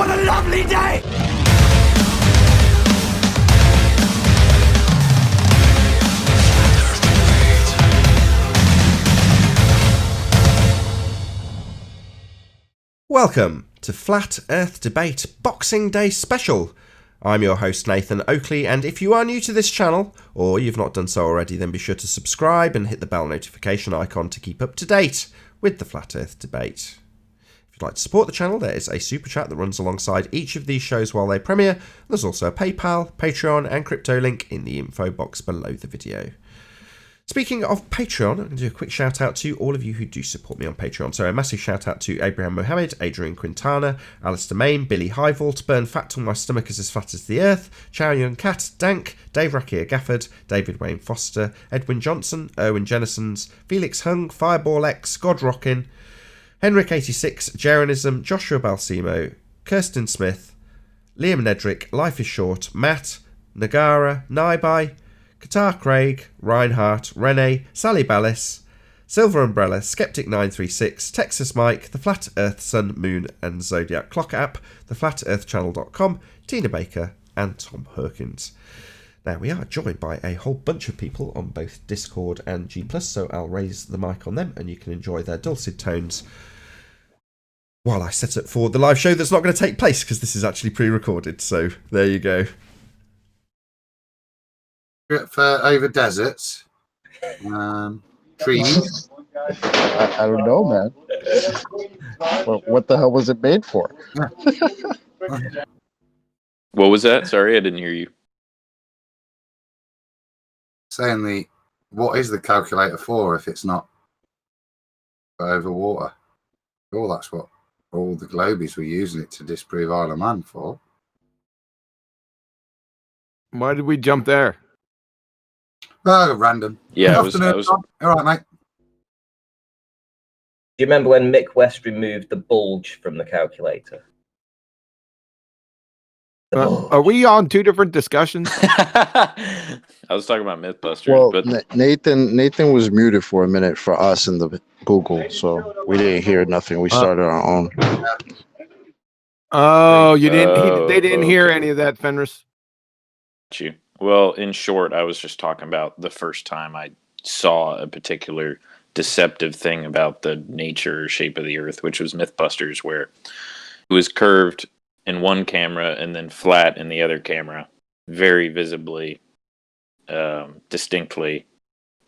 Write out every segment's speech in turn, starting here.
What a lovely day! Welcome to Flat Earth Debate Boxing Day Special. I'm your host Nathan Oakley, and if you are new to this channel, or you've not done so already, then be sure to subscribe and hit the bell notification icon to keep up to date with the Flat Earth Debate. If you'd like to support the channel, there is a super chat that runs alongside each of these shows while they premiere. There's also a PayPal, Patreon and crypto link in the info box below the video. Speaking of Patreon, I'm going to do a quick shout out to all of you who do support me on Patreon. So a massive shout out to Abraham Mohammed, Adrian Quintana, Alistair Main, Billy Highvault, Burn Fat Till My Stomach Is As Fat As the Earth, Chow Yun Cat, Dank, Dave Rakia Gafford, David Wayne Foster, Edwin Johnson, Erwin Jennisons, Felix Hung, Fireball X, God Rockin', Henrik86, Jeranism, Joshua Balsimo, Kirsten Smith, Liam Nedrick, Life is Short, Matt, Nagara, Naibai, Qatar Craig, Reinhardt, Rene, Sally Ballis, Silver Umbrella, Skeptic936, Texas Mike, The Flat Earth Sun, Moon and Zodiac Clock App, theflatearthchannel.com, Tina Baker and Tom Herkins. Now we are joined by a whole bunch of people on both Discord and G+, so I'll raise the mic on them and you can enjoy their dulcet tones while I set up for the live show that's not going to take place because this is actually pre-recorded, so there you go. For over deserts, trees. I don't know, man. What the hell was it made for? What was that? Sorry, I didn't hear you. Saying what is the calculator for if it's not for over water? Oh, that's what all the globies were using it to disprove Isle of Man for. Why did we jump there? Oh, random. Yeah, Good afternoon, Tom. All right, mate. Do you remember when Mick West removed the bulge from the calculator? Are we on two different discussions? I was talking about Mythbusters, Well, but Nathan was muted for a minute for us in the Google, so we didn't hear nothing. We started our own. Oh, you didn't. They didn't hear any of that, Fenris. you. Well, in short, I was just talking about the first time I saw a particular deceptive thing about the nature or shape of the Earth, which was Mythbusters, where it was curved in one camera and then flat in the other camera, very visibly, distinctly.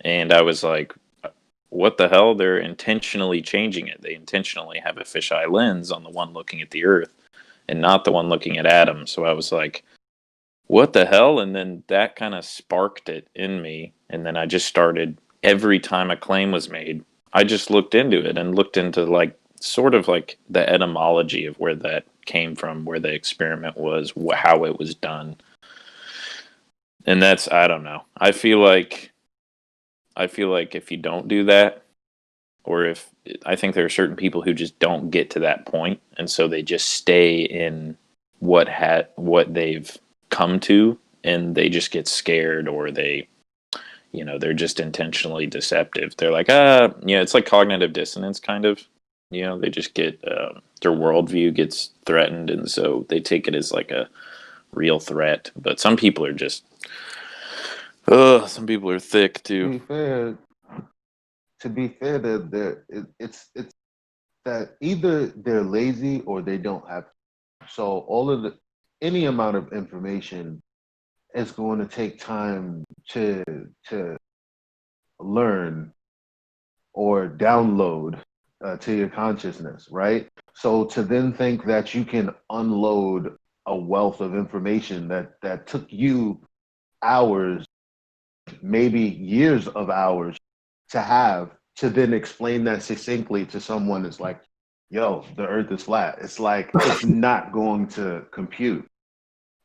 And I was like, what the hell? They're intentionally changing it. They intentionally have a fisheye lens on the one looking at the Earth and not the one looking at Adam. So I was like, what the hell? And then that kind of sparked it in me. And then I just started, every time a claim was made, I just looked into it and looked into like sort of like the etymology of where that came from, where the experiment was, how it was done. And that's, I don't know. I feel like if you don't do that, or if, I think there are certain people who just don't get to that point, and so they just stay in what they've come to, and they just get scared, or they, they're just intentionally deceptive. They're like, it's like cognitive dissonance, kind of. They just get, their worldview gets threatened, and so they take it as like a real threat. But some people are just, some people are thick too. To be fair, it's that either they're lazy or they don't have. So any amount of information is going to take time to learn or download to your consciousness, right? So to then think that you can unload a wealth of information that took you hours, maybe years of hours to then explain that succinctly to someone is like, yo, the earth is flat. It's like, it's not going to compute.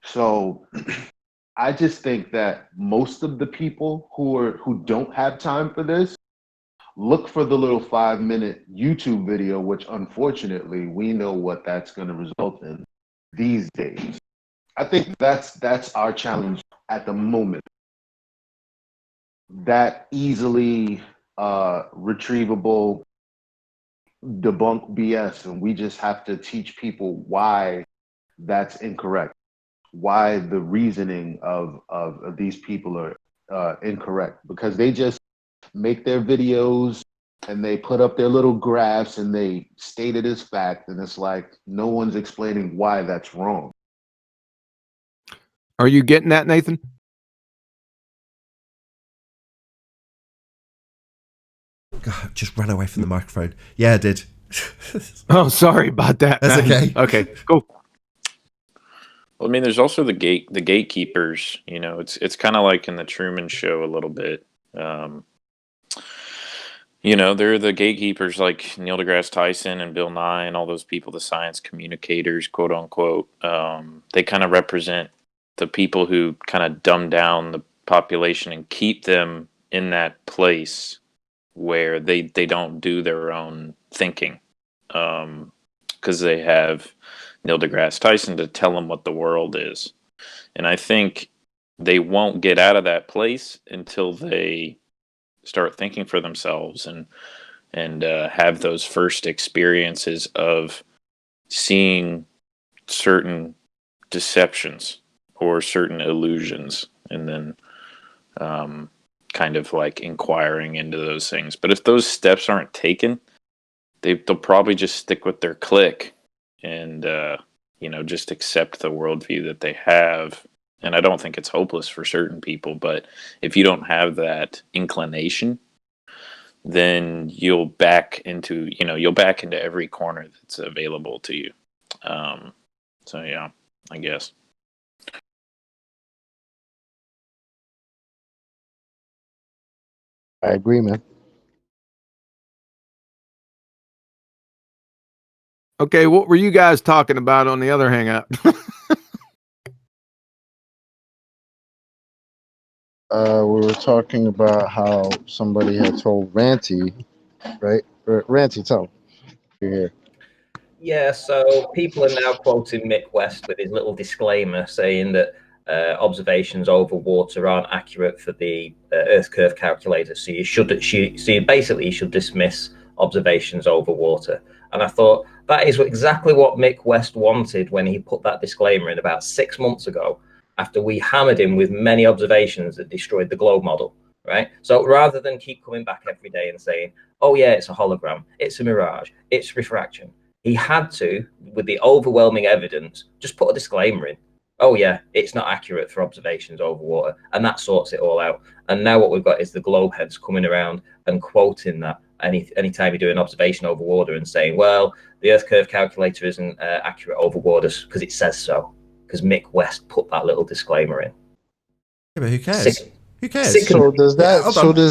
So I just think that most of the people who don't have time for this, look for the little 5-minute YouTube video, which unfortunately we know what that's going to result in these days. I think that's our challenge at the moment. That easily retrievable debunk BS, and we just have to teach people why that's incorrect. Why the reasoning of these people are incorrect, because they just make their videos and they put up their little graphs and they state it as fact, and it's like no one's explaining why that's wrong. Are you getting that, Nathan? God, just ran away from the microphone. Yeah, I did. Oh, sorry about that. That's man. okay. Okay, cool. Well, I mean, there's also the gatekeepers. You know, it's kind of like in the Truman Show a little bit. You know, they're the gatekeepers like Neil deGrasse Tyson and Bill Nye and all those people, the science communicators, quote unquote. They kind of represent the people who kind of dumb down the population and keep them in that place where they don't do their own thinking, because they have Neil deGrasse Tyson to tell them what the world is. And I think they won't get out of that place until they start thinking for themselves and have those first experiences of seeing certain deceptions or certain illusions, and then kind of like inquiring into those things. But if those steps aren't taken, they'll probably just stick with their clique and just accept the worldview that they have. And I don't think it's hopeless for certain people, but if you don't have that inclination, then you'll back into every corner that's available to you. So yeah, I guess. I agree, man. Okay, what were you guys talking about on the other hangout? We were talking about how somebody had told Ranty, right? Ranty, tell him. You're here. Yeah, so people are now quoting Mick West with his little disclaimer saying that observations over water aren't accurate for the Earth curve calculator. So you should dismiss observations over water. And I thought that is exactly what Mick West wanted when he put that disclaimer in about 6 months ago, after we hammered him with many observations that destroyed the globe model. Right. So rather than keep coming back every day and saying, "Oh yeah, it's a hologram, it's a mirage, it's refraction," he had to, with the overwhelming evidence, just put a disclaimer in. Oh yeah, it's not accurate for observations over water, and that sorts it all out. And now what we've got is the globe heads coming around and quoting that anytime you do an observation over water and saying, well, the Earth curve calculator isn't accurate over waters because it says so, because Mick West put that little disclaimer in. Yeah, but who cares? Who cares? So does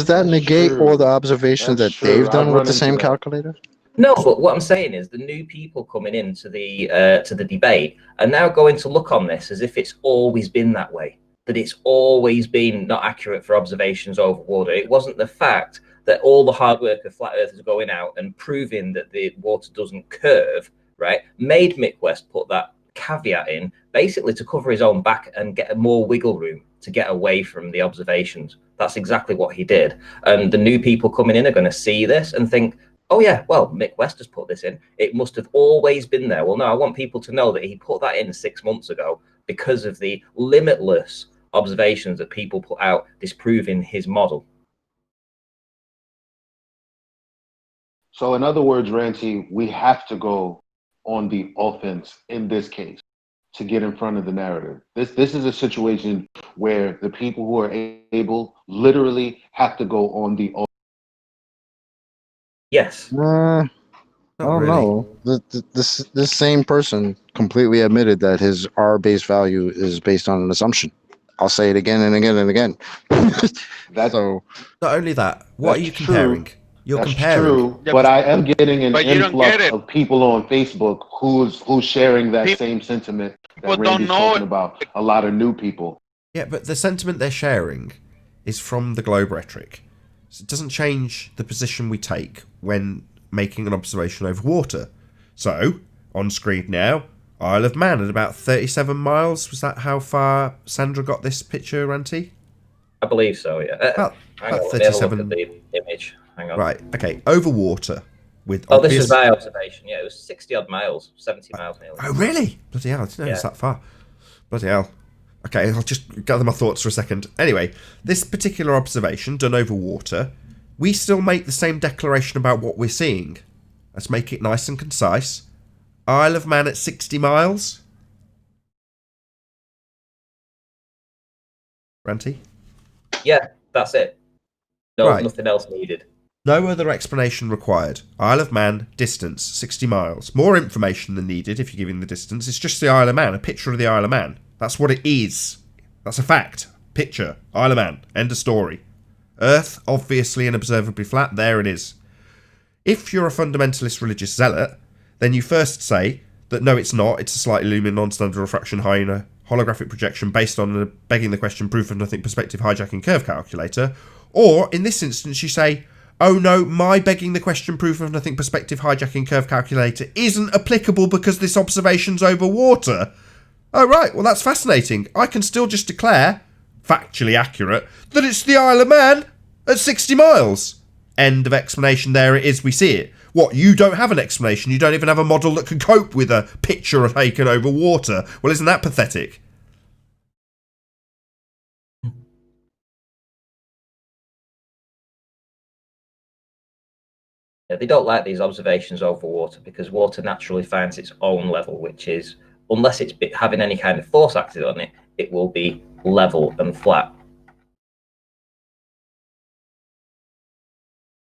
that negate all the observations that they've done with the same that. calculator? No, but what I'm saying is the new people coming into the debate are now going to look on this as if it's always been that way, that it's always been not accurate for observations over water. It wasn't the fact that all the hard work of flat earthers going out and proving that the water doesn't curve, right, made Mick West put that caveat in basically to cover his own back and get more wiggle room to get away from the observations. That's exactly what he did. And the new people coming in are going to see this and think, oh yeah, well, Mick West has put this in. It must have always been there. Well, no, I want people to know that he put that in 6 months ago because of the limitless observations that people put out disproving his model. So in other words, Ranty, we have to go on the offense in this case to get in front of the narrative. This is a situation where the people who are able literally have to go on the offense. Yes. I don't know. This same person completely admitted that his R base value is based on an assumption. I'll say it again and again and again. So not only that, what are you comparing? You're comparing. True, but I am getting an influx of people on Facebook who's sharing that same sentiment that Randy's talking about. A lot of new people. Yeah, but the sentiment they're sharing is from the globe rhetoric. So it doesn't change the position we take when making an observation over water. So, on screen now, Isle of Man at about 37 miles. Was that how far Sandra got this picture, Ranty? I believe so, yeah. About Hang on, 37. let me have a look at the image. Hang on. Right, okay, over water. with Oh, this obvious... is my observation. Yeah, it was 60 odd miles, 70 miles nearly. Oh, really? Bloody hell, I didn't know it was that far. Bloody hell. Okay, I'll just gather my thoughts for a second. Anyway, this particular observation, done over water, we still make the same declaration about what we're seeing. Let's make it nice and concise. Isle of Man at 60 miles. Ranty? Yeah, that's it. No, Right. nothing else needed. No other explanation required. Isle of Man, distance, 60 miles. More information than needed if you're giving the distance. It's just the Isle of Man, a picture of the Isle of Man. That's what it is. That's a fact. Picture. Isle of Man. End of story. Earth, obviously and observably flat. There it is. If you're a fundamentalist religious zealot, then you first say that no, it's not. It's a slightly luminous non-standard refraction high in a holographic projection based on a begging the question proof of nothing perspective hijacking curve calculator. Or, in this instance, you say, oh no, my begging the question proof of nothing perspective hijacking curve calculator isn't applicable because this observation's over water. Oh right, well that's fascinating. I can still just declare, factually accurate, that it's the Isle of Man at 60 miles. End of explanation. There it is, we see it. What, you don't have an explanation? You don't even have a model that can cope with a picture taken over water? Well, isn't that pathetic? Yeah, they don't like these observations over water because water naturally finds its own level, which is, unless it's having any kind of force acted on it, it will be level and flat.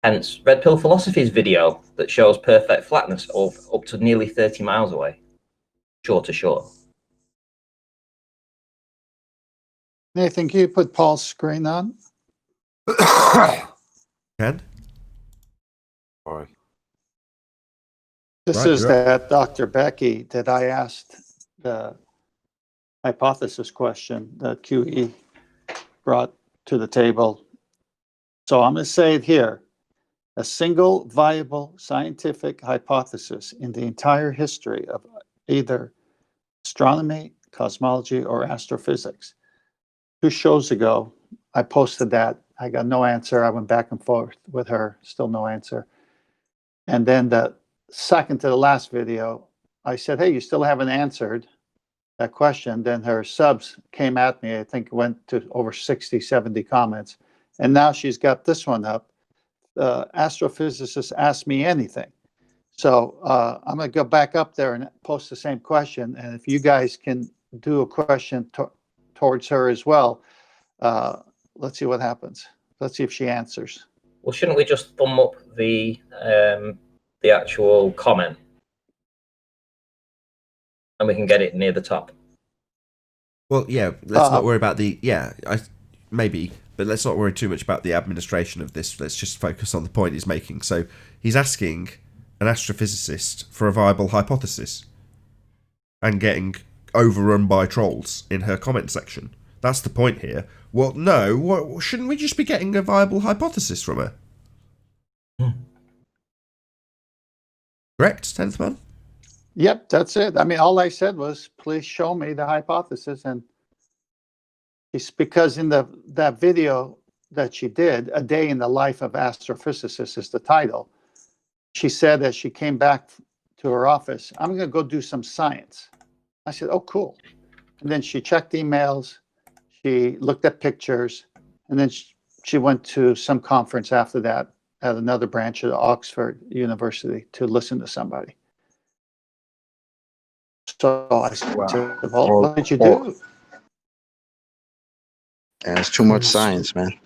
Hence, Red Pill Philosophy's video that shows perfect flatness of up to nearly 30 miles away, shore to shore. Nathan, can you put Paul's screen on? Ken? Sorry. This Right, is you're up. that Dr. Becky that I asked the hypothesis question that QE brought to the table. So I'm going to say it here. A single viable scientific hypothesis in the entire history of either astronomy, cosmology, or astrophysics. 2 shows ago, I posted that. I got no answer. I went back and forth with her, still no answer. And then the second to the last video, I said, hey, you still haven't answered that question. Then her subs came at me. I think it went to over 60, 70 comments. And now she's got this one up. Astrophysicists ask me anything. So I'm going to go back up there and post the same question. And if you guys can do a question towards her as well, let's see what happens. Let's see if she answers. Well, shouldn't we just thumb up the actual comment, and we can get it near the top? Well, yeah, let's not worry about the... Yeah, maybe, but let's not worry too much about the administration of this. Let's just focus on the point he's making. So he's asking an astrophysicist for a viable hypothesis and getting overrun by trolls in her comment section. That's the point here. Well, no, shouldn't we just be getting a viable hypothesis from her? Correct, 10th man? Yep, that's it. I mean, all I said was, please show me the hypothesis. And it's because in that video that she did, A Day in the Life of Astrophysicist is the title. She said as she came back to her office, I'm going to go do some science. I said, oh, cool. And then she checked emails. She looked at pictures. And then she went to some conference after that at another branch of Oxford University to listen to somebody. So I said, well, what did you do? Yeah, it's too much science, man.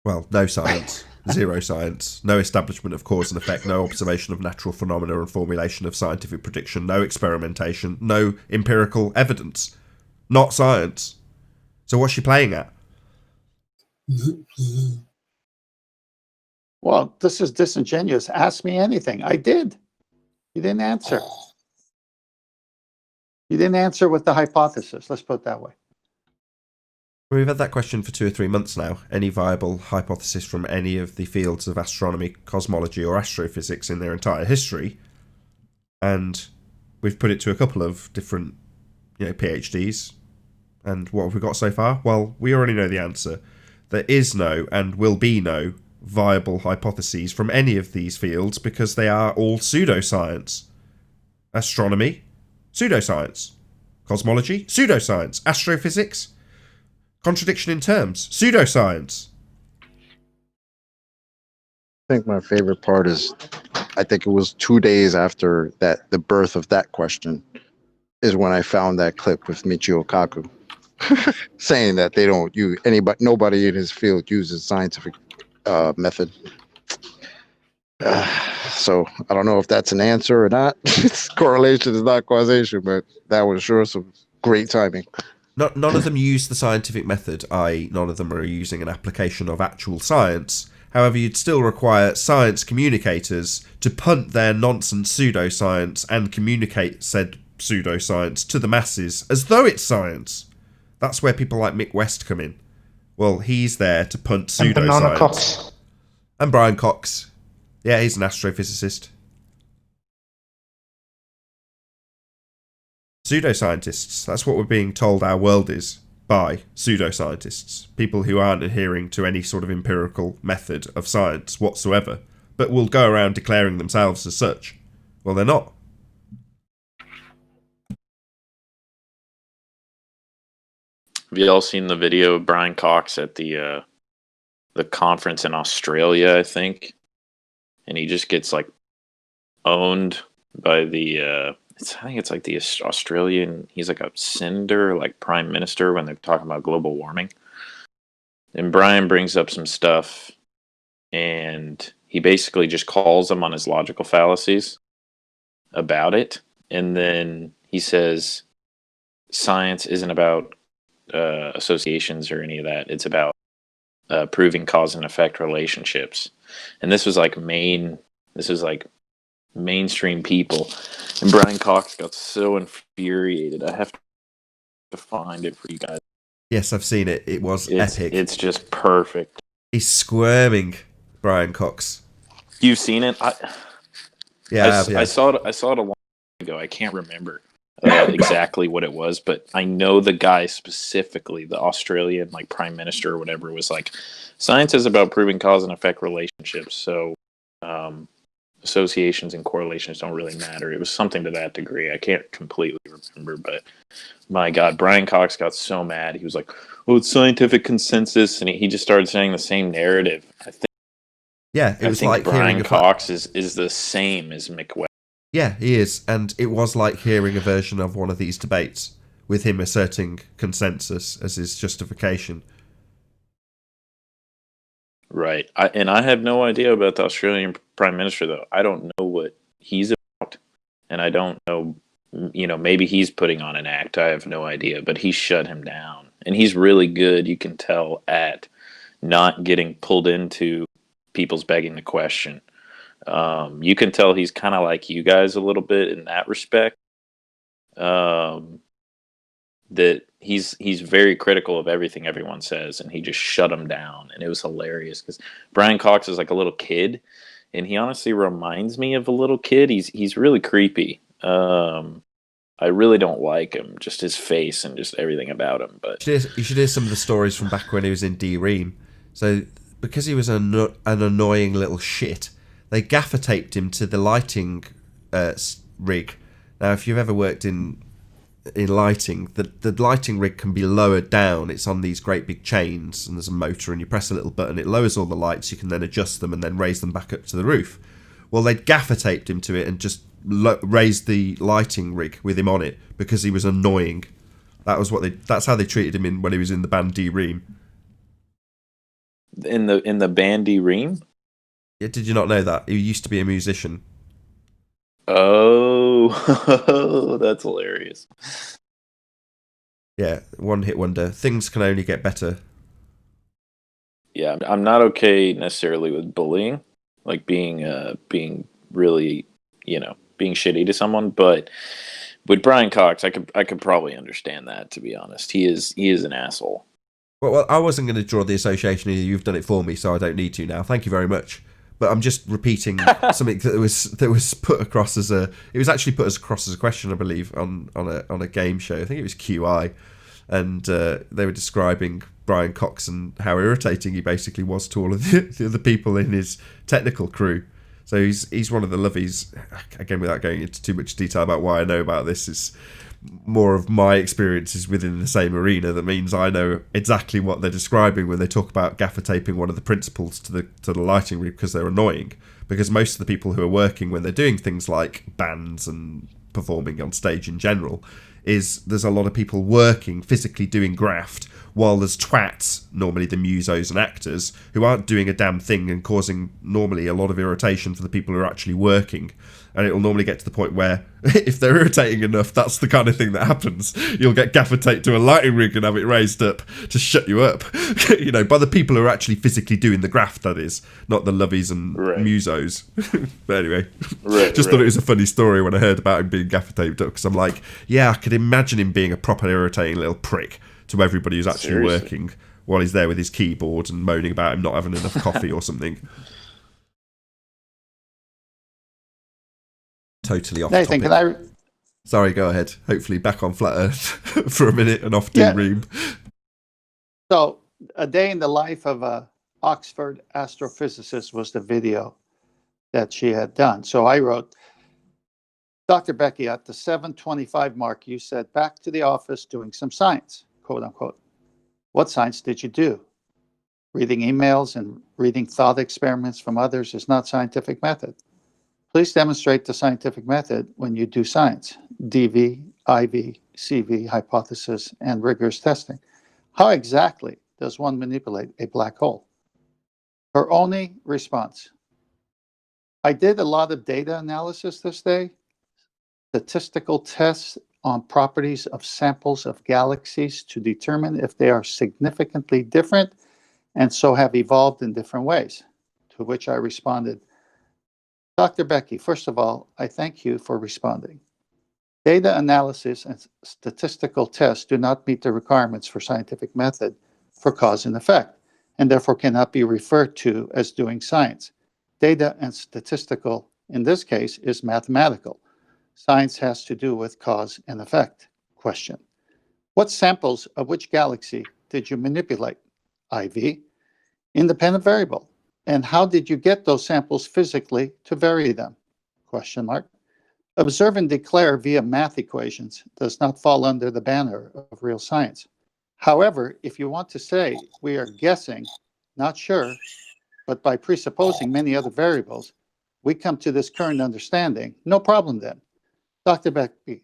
Well, no science. Zero science. No establishment of cause and effect. No observation of natural phenomena and formulation of scientific prediction. No experimentation. No empirical evidence. Not science. So what's she playing at? Well, this is disingenuous. Ask me anything. I did. You didn't answer. You didn't answer with the hypothesis. Let's put it that way. We've had that question for 2 or 3 months now. Any viable hypothesis from any of the fields of astronomy, cosmology, or astrophysics in their entire history? And we've put it to a couple of different, PhDs. And what have we got so far? Well, we already know the answer. There is no and will be no viable hypotheses from any of these fields because they are all pseudoscience. Astronomy, pseudoscience. Cosmology, pseudoscience. Astrophysics, contradiction in terms, pseudoscience. I think my favorite part is, I think it was 2 days after that, the birth of that question, is when I found that clip with Michio Kaku saying that they don't use nobody in his field uses scientific method. So I don't know if that's an answer or not. Correlation is not causation, but that was sure some great timing. None of them use the scientific method, i.e. none of them are using an application of actual science. However, you'd still require science communicators to punt their nonsense pseudoscience and communicate said pseudoscience to the masses as though it's science. That's where people like Mick West come in. Well, he's there to punt pseudoscience. And Brian Cox. Yeah, he's an astrophysicist. Pseudoscientists. That's what we're being told our world is by pseudoscientists. People who aren't adhering to any sort of empirical method of science whatsoever, but will go around declaring themselves as such. Well, they're not. Have you all seen the video of Brian Cox at the conference in Australia, I think? And he just gets like owned by the I think it's like the Australian, he's like a senator, like prime minister when they're talking about global warming. And Brian brings up some stuff and he basically just calls him on his logical fallacies about it. And then he says science isn't about associations or any of that. It's about proving cause and effect relationships. And this was like mainstream people. And Brian Cox got so infuriated. I have to find it for you guys. Yes, I've seen it. It was epic. It's just perfect. He's squirming, Brian Cox. You've seen it? Yeah. I saw it a long time ago. I can't remember exactly what it was, but I know the guy specifically, the Australian like prime minister or whatever, was like, science is about proving cause and effect relationships. So associations and correlations don't really matter. It was something to that degree. I can't completely remember, but my God, Brian Cox got so mad. He was like, "Oh, it's scientific consensus," and he just started saying the same narrative. I think like Brian Cox is the same as Mick West. Yeah, he is, and it was like hearing a version of one of these debates with him asserting consensus as his justification. Right. I have no idea about the Australian Prime Minister, though. I don't know what he's about. And I don't know, maybe he's putting on an act. I have no idea. But he shut him down. And he's really good, you can tell, at not getting pulled into people's begging the question. You can tell he's kind of like you guys a little bit in that respect. That he's very critical of everything everyone says, and he just shut him down, and it was hilarious because Brian Cox is like a little kid, and he honestly reminds me of a little kid. He's really creepy. I really don't like him, just his face and just everything about him. But you should hear some of the stories from back when he was in D-Ream. So because he was an annoying little shit, they gaffer taped him to the lighting rig. Now, if you've ever worked in lighting, the lighting rig can be lowered down. It's on these great big chains, and there's a motor, and you press a little button, it lowers all the lights. You can then adjust them and then raise them back up to the roof. Well, they'd gaffer taped him to it and just raised the lighting rig with him on it because he was annoying. That's how they treated him when he was in the band D-Ream. In the band D-Ream? Yeah, did you not know that? He used to be a musician. Oh, that's hilarious. Yeah, one hit wonder. Things can only get better. Yeah, I'm not okay necessarily with bullying, like being really, being shitty to someone. But with Brian Cox, I could probably understand that. To be honest, he is an asshole. Well, I wasn't going to draw the association either. You've done it for me, so I don't need to now. Thank you very much. But I'm just repeating something that was put across as a. It was actually put across as a question, I believe, on a game show. I think it was QI, and they were describing Brian Cox and how irritating he basically was to all of the other people in his technical crew. So he's one of the lovies. Again, without going into too much detail about why I know about this, is more of my experiences within the same arena. That means I know exactly what they're describing when they talk about gaffer taping one of the principles to the lighting rig, because they're annoying. Because most of the people who are working when they're doing things like bands and performing on stage in general, there's a lot of people working, physically doing graft, while there's twats, normally the musos and actors, who aren't doing a damn thing and causing normally a lot of irritation for the people who are actually working. And it'll normally get to the point where, if they're irritating enough, that's the kind of thing that happens. You'll get gaffer taped to a lighting rig and have it raised up to shut you up. By the people who are actually physically doing the graft, that is, not the lovies and musos. But anyway, thought it was a funny story when I heard about him being gaffer taped up, because I'm like, yeah, I could imagine him being a proper irritating little prick to everybody who's actually working while he's there with his keyboard and moaning about him not having enough coffee or something. Totally off Nathan, topic. Sorry, go ahead. Hopefully back on flat Earth for a minute and off D-Ream. So, A Day in the Life of a Oxford Astrophysicist was the video that she had done. So I wrote, Dr. Becky, at the 7:25 mark, you said, back to the office doing some science, quote unquote. What science did you do? Reading emails and reading thought experiments from others is not scientific method. Please demonstrate the scientific method when you do science, DV, IV, CV, hypothesis, and rigorous testing. How exactly does one manipulate a black hole? Her only response, I did a lot of data analysis this day, statistical tests on properties of samples of galaxies to determine if they are significantly different and so have evolved in different ways. To which I responded, Dr. Becky, first of all, I thank you for responding. Data analysis and statistical tests do not meet the requirements for scientific method for cause and effect, and therefore cannot be referred to as doing science. Data and statistical, in this case, is mathematical. Science has to do with cause and effect. Question. What samples of which galaxy did you manipulate? IV. Independent variable. And how did you get those samples physically to vary them? Question mark. Observe and declare via math equations does not fall under the banner of real science. However, if you want to say we are guessing, not sure, but by presupposing many other variables, we come to this current understanding, no problem then. Dr. Becky,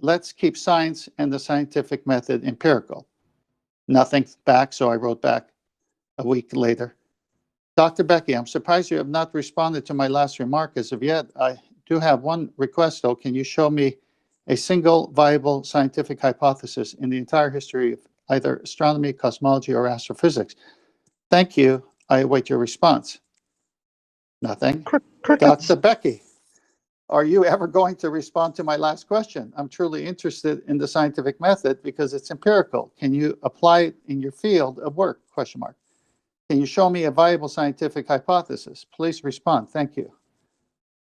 let's keep science and the scientific method empirical. Nothing back, so I wrote back a week later. Dr. Becky, I'm surprised you have not responded to my last remark as of yet. I do have one request, though. Can you show me a single viable scientific hypothesis in the entire history of either astronomy, cosmology, or astrophysics? Thank you. I await your response. Nothing. Dr. Becky, are you ever going to respond to my last question? I'm truly interested in the scientific method because it's empirical. Can you apply it in your field of work? Question mark. Can you show me a viable scientific hypothesis? Please respond. Thank you.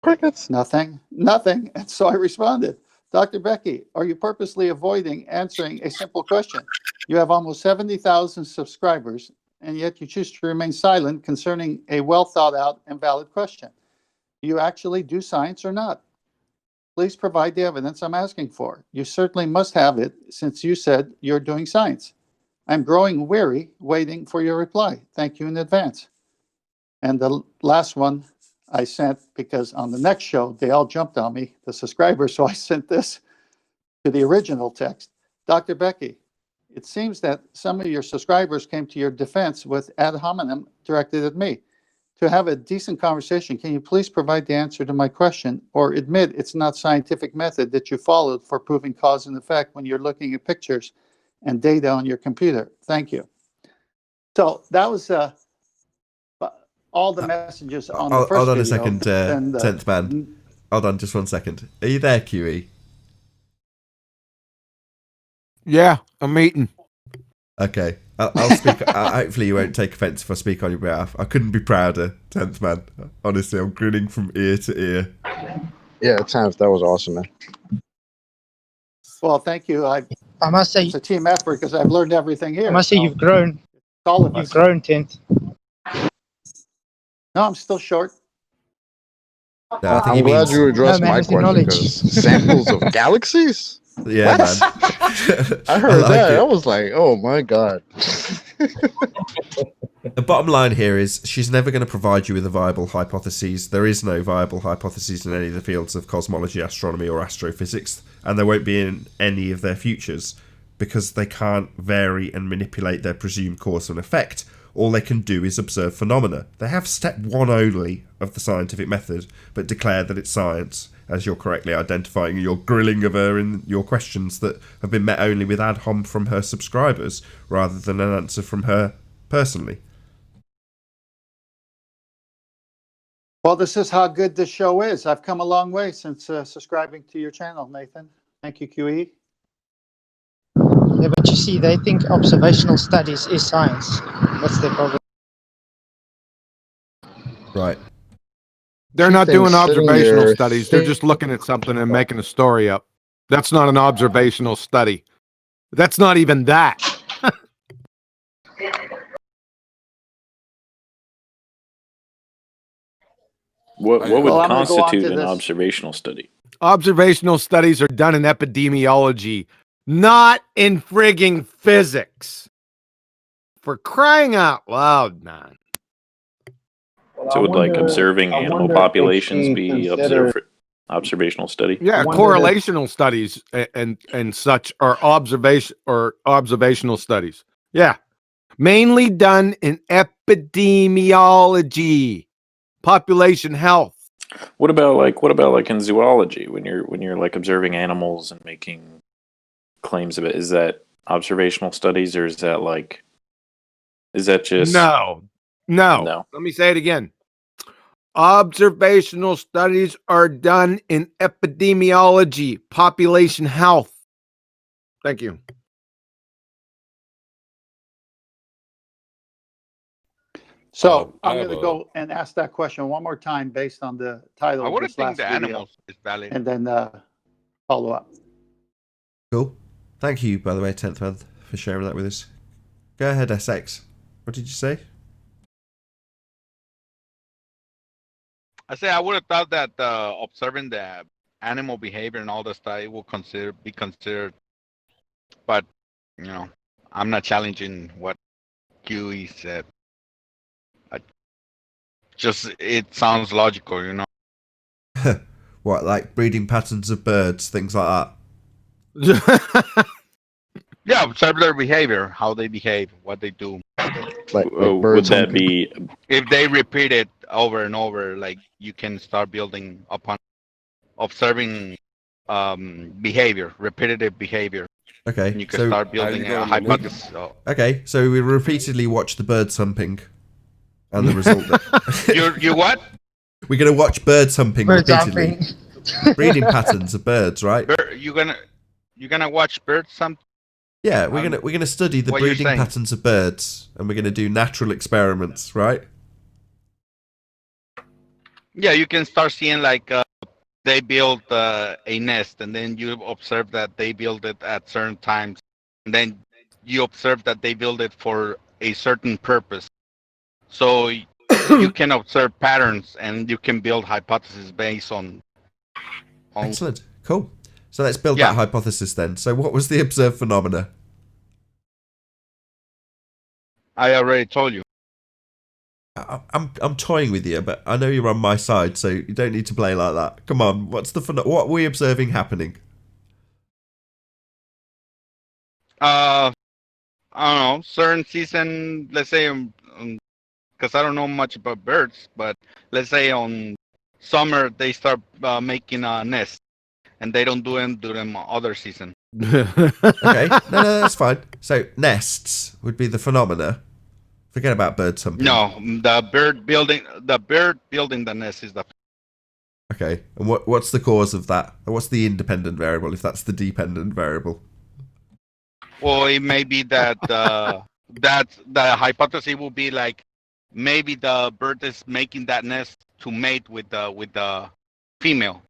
Crickets. Nothing. And so I responded, Dr. Becky, are you purposely avoiding answering a simple question? You have almost 70,000 subscribers, and yet you choose to remain silent concerning a well thought out and valid question. Do you actually do science or not? Please provide the evidence I'm asking for. You certainly must have it since you said you're doing science. I'm growing weary waiting for your reply. Thank you in advance. And the last one I sent, because on the next show, they all jumped on me, the subscribers, so I sent this to the original text. Dr. Becky, it seems that some of your subscribers came to your defense with ad hominem directed at me. To have a decent conversation, can you please provide the answer to my question or admit it's not scientific method that you followed for proving cause and effect when you're looking at pictures and data on your computer? Thank you. So that was all the messages on the first video. Hold on a second, 10th man. Hold on just 1 second. Are you there, QE? Yeah, I'm eating. Okay. I'll speak. Hopefully you won't take offence if I speak on your behalf. I couldn't be prouder, 10th man. Honestly, I'm grinning from ear to ear. Yeah, 10th, that was awesome, man. Well, thank you. I must say, It's a team effort because I've learned everything here. I must say, so you've grown. all of You've us. grown, Tent. No, I'm still short. No, I think he I'm glad means. you addressed No, man, my with the question knowledge. because samples of galaxies? Yeah, What? man. I heard like that. it. I was like, oh my God. The bottom line here is she's never going to provide you with a viable hypothesis. There is no viable hypotheses in any of the fields of cosmology, astronomy, or astrophysics, and there won't be in any of their futures because they can't vary and manipulate their presumed cause and effect. All they can do is observe phenomena. They have step one only of the scientific method, but declare that it's science, as you're correctly identifying your grilling of her in your questions that have been met only with ad hom from her subscribers, rather than an answer from her personally. Well, this is how good this show is. I've come a long way since subscribing to your channel, Nathan. Thank you, QE. Yeah, but you see, they think observational studies is science. That's their problem. Right. They're She not doing thinks sitting observational there studies. They're just looking at something and making a story up. That's not an observational study. That's not even that. What would Well, I'm gonna go on to constitute an this. observational study? Observational studies are done in epidemiology, not in frigging physics. For crying out loud, man. So would like observing animal populations be observational study? Yeah, correlational studies and such are observational studies. Yeah. Mainly done in epidemiology, population health. What about in zoology when you're like observing animals and making claims of it? Is that observational studies or is that just No. No. Let me say it again. Observational studies are done in epidemiology, population health. Thank you. So I'm going to go and ask that question one more time based on the title I of wouldn't this think last the video, animals is valid. and then follow up. Cool. Thank you, by the way, 10th month, for sharing that with us. Go ahead, SX. What did you say? I say I would have thought that observing the animal behavior and all the stuff it will be considered, but I'm not challenging what QE said. It sounds logical, What, like breeding patterns of birds, things like that? Yeah, observe their behavior, how they behave, what they do. Like would birds that hunting. be If they repeat it over and over, like you can start building upon observing behavior, repetitive behavior. Okay, And you can so start building a hypothesis. okay, so we repeatedly watch the birds humping, and the result that You what? we're gonna watch birds humping Birds repeatedly. Breeding patterns of birds, right? You're gonna watch birds Yeah, we're gonna study the what you're breeding saying. patterns of birds, and we're gonna do natural experiments, right? Yeah, you can start seeing like they build a nest, and then you observe that they build it at certain times, and then you observe that they build it for a certain purpose. So you can observe patterns, and you can build hypotheses based on. Excellent, cool. So let's build Yeah. that hypothesis then. So what was the observed phenomena? I already told you. I'm toying with you, but I know you're on my side, so you don't need to play like that. Come on, what are we observing happening? I don't know, certain season, let's say, because I don't know much about birds, but let's say on summer they start making a nest, and they don't do them other season. Okay, no, that's fine. So nests would be the phenomena. Forget about birds humping. No, the bird building the nest is the. Okay, and what's the cause of that? Or what's the independent variable if that's the dependent variable? Well, it may be that that the hypothesis will be like maybe the bird is making that nest to mate with the female.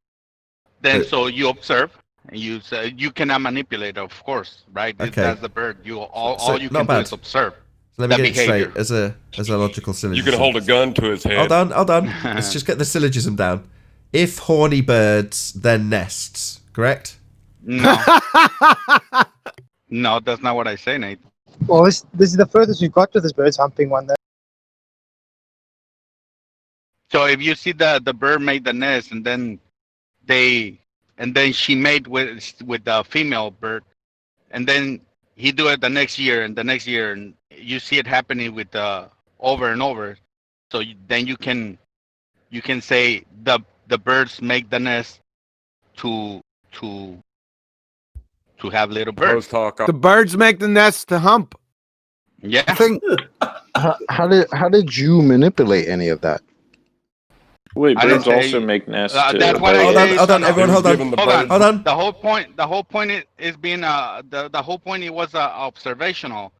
Then so you observe, And you cannot manipulate it, of course, right? Okay. That's the bird. All you not can do bad. is observe. Let me the get it behavior. straight as a logical syllogism. You can hold a gun to his head. Hold on. Let's just get the syllogism down. If horny birds, then nests, correct? No. No, that's not what I say, Nate. Well, this is the furthest we've got with this birds humping one. There. So if you see the bird made the nest and then she made with the female bird, and then he do it the next year and the next year, and you see it happening with over and over. So then you can say the birds make the nest to have little birds. The birds make the nest to hump. Yeah. I think. How did you manipulate any of that? Wait, I didn't birds say- also make nests. That's what I say. Hold on, everyone, hold on. Hold on. The whole point is being the whole point it was observational.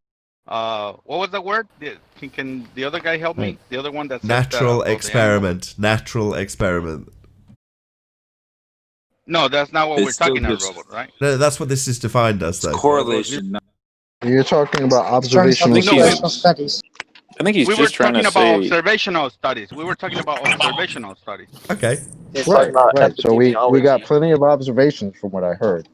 What was the word? Can the other guy help me? The other one that's Natural experiment. Natural experiment. No, that's not what It's we're still talking about, just- Robert, right? No, that's what this is defined as, though. Correlation. You're talking about Trying to observational observational studies. studies. I think he's We were just trying talking to about say. observational studies. We were talking about observational studies. Okay. Right. So we got plenty of observations from what I heard.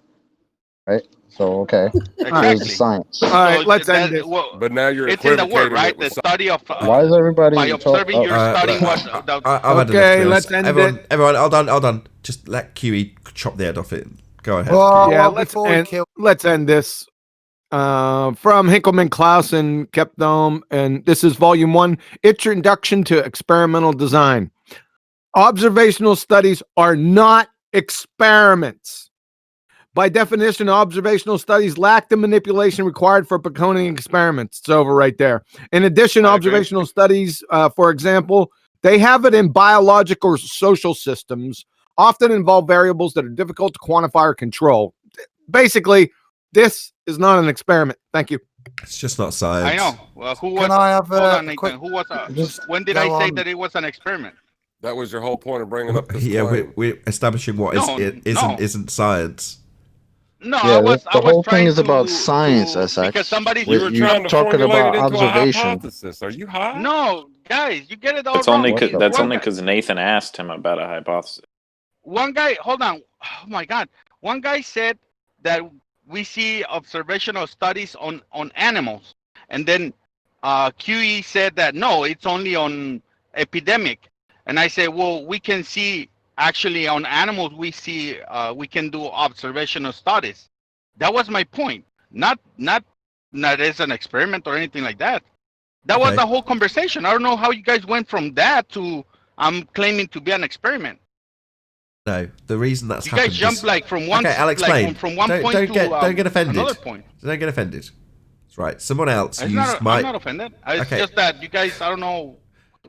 Right. So okay. Exactly. Here's the science. All right, So let's that- end this. well, But now you're it's in the word, equivocating right? it with The study of Why is everybody by observing talk- you're studying what I've had Okay, enough, let's Chris. end everyone, it. Everyone, hold on. Just let QE chop the head off it. Go ahead. Yeah, let's end this. From Hinkleman, Klaus, and Kepdome, and this is Volume 1, Introduction to Experimental Design. Observational studies are not experiments. By definition, observational studies lack the manipulation required for becoming experiments. It's over right there. In addition, observational studies, for example, they have it in biological or social systems, often involve variables that are difficult to quantify or control. Basically, this is not an experiment. Thank you. It's just not science. I know. Well, who was? Can I have hold on, a Nathan. quick? Who was? just When did go I say on. that it was an experiment? That was your whole point of bringing up this Yeah, claim. we're establishing what No, isn't science. No, Yeah, I was. the I was whole trying thing is about to- science, to- SX. Because somebody. You were You're trying to talking formulate about it into observation. a hypothesis. Are you high? No, guys, you get it all That's wrong. only What the that's fuck? only because Nathan asked him about a hypothesis. One guy. Hold on. Oh my God. One guy said that we see observational studies on animals, and then QE said that no, it's only on epidemic, and I said, well, we can see actually on animals. We see we can do observational studies. That was my point. Not as an experiment or anything like that. That was Okay. the whole conversation. I don't know how you guys went from that to I'm claiming to be an experiment. No, the reason that's You happened guys jump is... like from one Okay, I'll explain. like from one Don't- point don't to get offended. another point. Don't get offended. That's right. Someone else It's used not, my... I'm not offended. It's Okay. just that you guys, I don't know.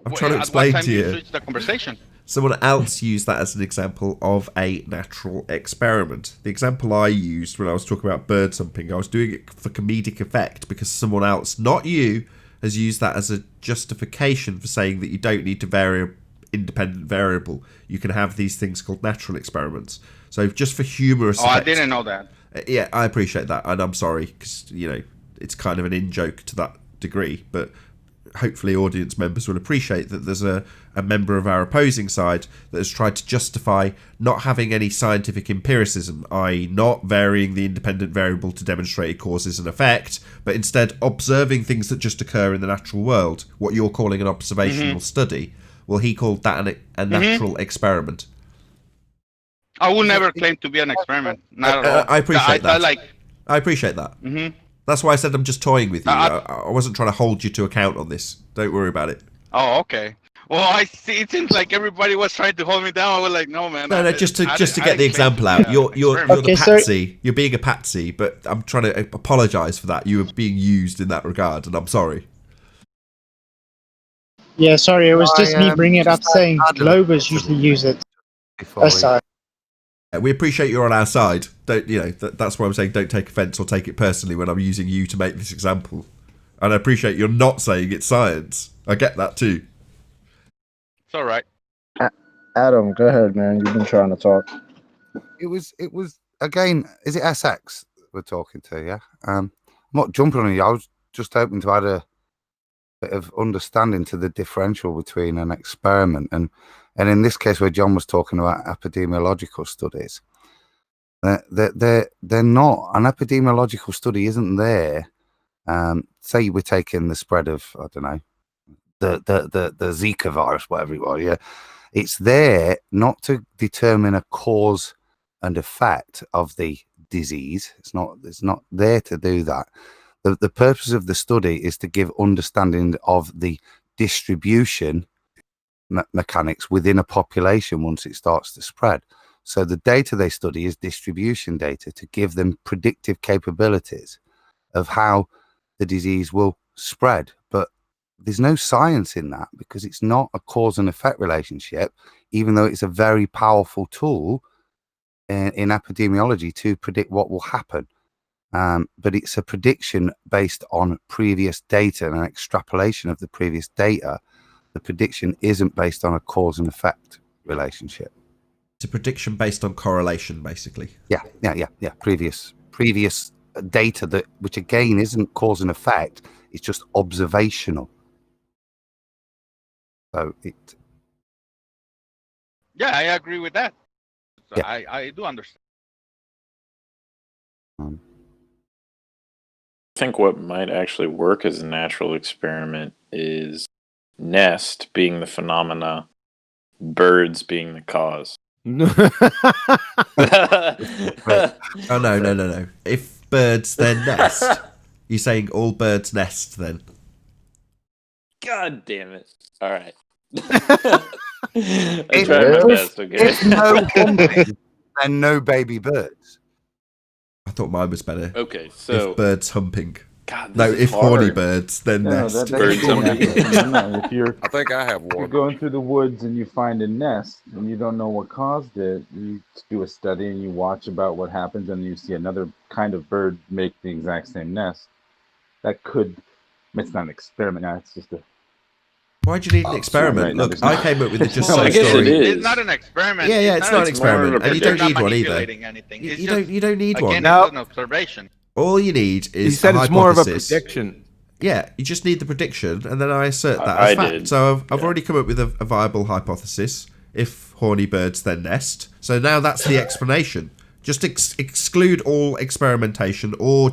I'm trying to at explain what time to you. switched the conversation. Someone else used that as an example of a natural experiment. The example I used when I was talking about bird humping, I was doing it for comedic effect because someone else, not you, has used that as a justification for saying that you don't need to vary independent variable. You can have these things called natural experiments. So just for humorous Oh, I effect. didn't know that. Yeah, I appreciate that, and I'm sorry because it's kind of an in-joke to that degree, but hopefully audience members will appreciate that there's a member of our opposing side that has tried to justify not having any scientific empiricism, i.e. not varying the independent variable to demonstrate causes and effect, but instead observing things that just occur in the natural world, what you're calling an observational study. Well, he called that a natural experiment. I will never claim to be an experiment. Not at all. I appreciate that. I appreciate that. Mm-hmm. That's why I said I'm just toying with you. I wasn't trying to hold you to account on this. Don't worry about it. Oh, okay. Well, I see. It seems like everybody was trying to hold me down. I was like, no, man. No, just to get the example out. You're Okay, the so- patsy. You're being a patsy, but I'm trying to apologise for that. You were being used in that regard, and I'm sorry. Yeah, sorry, it was just me I, bringing it up just saying add a Globers bit to usually the- use it. before we- Sorry. We appreciate you're on our side. Don't that's why I'm saying don't take offence or take it personally when I'm using you to make this example. And I appreciate you're not saying it's science. I get that too. It's all right. Adam, go ahead, man. You've been trying to talk. It was again, is it SX we're talking to? Yeah. I'm not jumping on you. I was just hoping to add a bit of understanding to the differential between an experiment and in this case where John was talking about epidemiological studies. They're not. An epidemiological study isn't there. Say we're taking the spread of, I don't know, the Zika virus, whatever it was. Yeah, it's there not to determine a cause and effect of the disease. It's not there to do that. The purpose of the study is to give understanding of the distribution mechanics within a population once it starts to spread. So the data they study is distribution data to give them predictive capabilities of how the disease will spread. But there's no science in that because it's not a cause and effect relationship, even though it's a very powerful tool in epidemiology to predict what will happen. But it's a prediction based on previous data and an extrapolation of the previous data. The prediction isn't based on a cause and effect relationship. It's a prediction based on correlation, basically. Yeah. Previous data that, which again isn't cause and effect, it's just observational. So it. Yeah, I agree with that. So Yeah. I do understand. I think what might actually work as a natural experiment is nest being the phenomena, birds being the cause. Oh, no. If birds then nest, you're saying all birds nest then? God damn it. All right. I tried my best, okay? If no humping, then no baby birds. I thought mine was better. Okay, so... If birds humping. God, no, this if is horny hard. birds, then nest. Birds humping. If you're, I think I have one. you're going through the woods and you find a nest and you don't know what caused it, you do a study and you watch about what happens and you see another kind of bird make the exact same nest. That could, it's not an experiment now, it's just a... Why do you need an experiment? right, Look, no, I came up with the just I so guess story. it is. It's not an experiment. Yeah, it's not an experiment, and you don't need one either. Anything. You don't need one. Again, it's an observation. All you need is He said a it's more of a hypothesis. prediction. Yeah, you just need the prediction, and then I assert that I as fact. did. So I've already come up with a viable hypothesis. If horny birds then nest, so now that's the explanation. Just exclude all experimentation or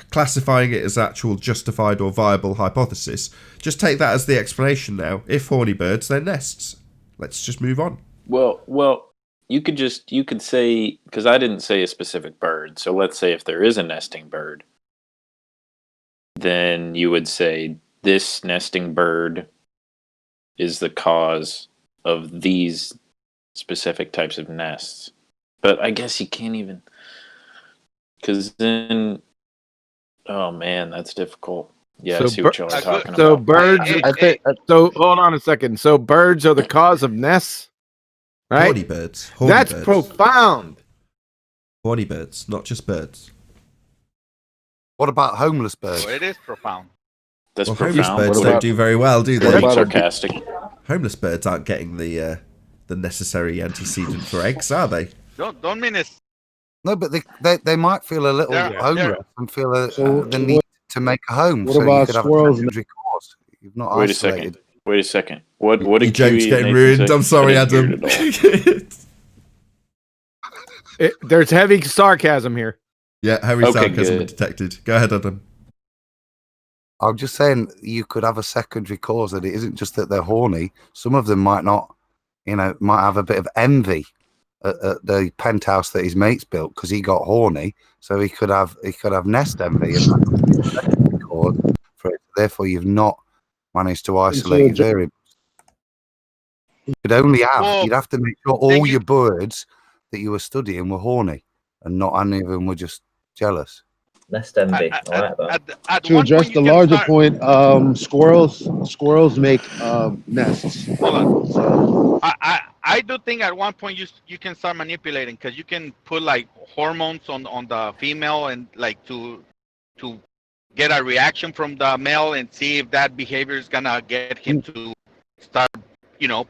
classifying it as actual justified or viable hypothesis. Just take that as the explanation now. If horny birds then nests. Let's just move on. Well, you could say, because I didn't say a specific bird, so let's say if there is a nesting bird, then you would say this nesting bird is the cause of these specific types of nests. But I guess you can't even, because then, oh man, that's difficult. Yeah, I see what y'all are talking So about. birds. So hold on a second. So birds are the cause of nests, right? Horny birds. Horny That's birds. profound. Horny birds, not just birds. What about homeless birds? So it is profound. That's Well, profound. homeless birds don't do very well, do We're they? being sarcastic. Homeless birds aren't getting the necessary antecedent for eggs, are they? Don't mean it. No, but they might feel a little homeless and feel the need to make a home. What So about you could have squirrels? a secondary cause. You've not Wait isolated. a second. What Your did joke's QE getting and Nathan ruined. say? I'm sorry, I didn't Adam. hear it at all. There's heavy sarcasm here. Yeah, heavy Okay, sarcasm good. detected. Go ahead, Adam. I'm just saying you could have a secondary cause that it isn't just that they're horny. Some of them might not, might have a bit of envy at the penthouse that his mates built because he got horny. So he could have nest envy, and that could be a secondary cause for it. Therefore, you've not managed to isolate your variables. You'd only have you'd have to make sure all your birds that you were studying were horny, and not any of them were just jealous. Nest envy. I like that. To address the larger point, squirrels make nests. Hold on. So I do think at one point you can start manipulating because you can put like hormones on the female and like to get a reaction from the male and see if that behavior is gonna get him to start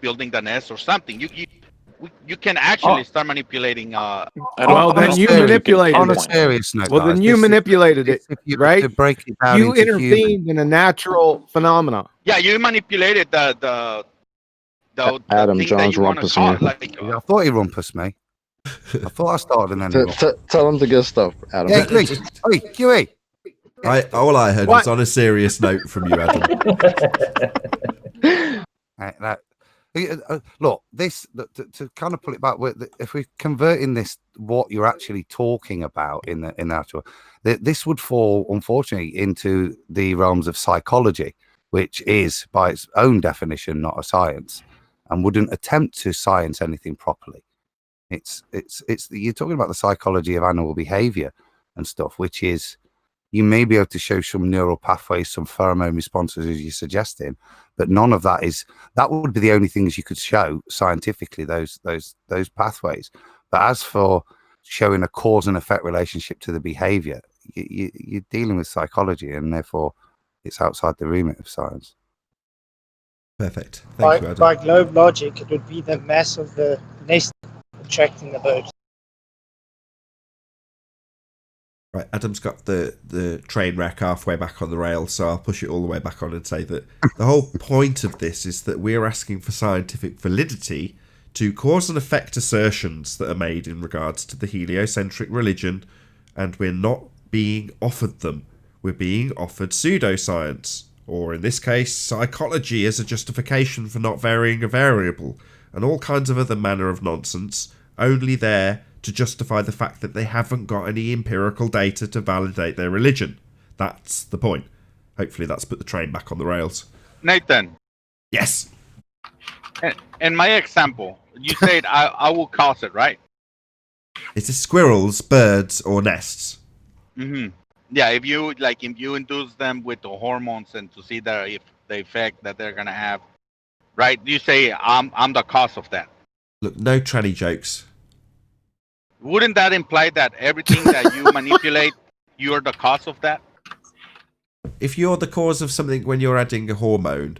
building the nest or something. You can actually start manipulating. Well, then you manipulated on a it. serious note. Well, then guys, you this- manipulated this- it, if you, right? To break it down You into intervened in a natural phenomena. Yeah, you manipulated the Adam, thing John's that you want to rumpusing call you. like. I thought he rumpus me. I thought I started and then he Tell him to get stuff, Adam. Yeah, Lee. Hey, QE. All I heard was on a serious note from you, Adam. Look, this to kind of pull it back. If we're converting this, what you're actually talking about in the actual, this would fall, unfortunately, into the realms of psychology, which is by its own definition not a science, and wouldn't attempt to science anything properly. It's you're talking about the psychology of animal behavior and stuff, which is you may be able to show some neural pathways, some pheromone responses as you're suggesting, but none of that would be the only things you could show scientifically, those pathways. But as for showing a cause and effect relationship to the behavior, you're dealing with psychology, and therefore it's outside the remit of science. Perfect. Thank you, Adam. By globe logic, it would be the mass of the nest attracting the bird. Right, Adam's got the train wreck halfway back on the rails, so I'll push it all the way back on and say that the whole point of this is that we're asking for scientific validity to cause and effect assertions that are made in regards to the heliocentric religion, and we're not being offered them. We're being offered pseudoscience, or in this case, psychology as a justification for not varying a variable, and all kinds of other manner of nonsense, only there to justify the fact that they haven't got any empirical data to validate their religion. That's the point. Hopefully that's put the train back on the rails. Nathan. Yes. In my example, you said I will cause it, right? Is it squirrels, birds, or nests? Mm-hmm. Yeah, if you induce them with the hormones and to see if the effect that they're gonna have, right? You say I'm the cause of that. Look, no tranny jokes. Wouldn't that imply that everything that you manipulate, you're the cause of that? If you're the cause of something when you're adding a hormone,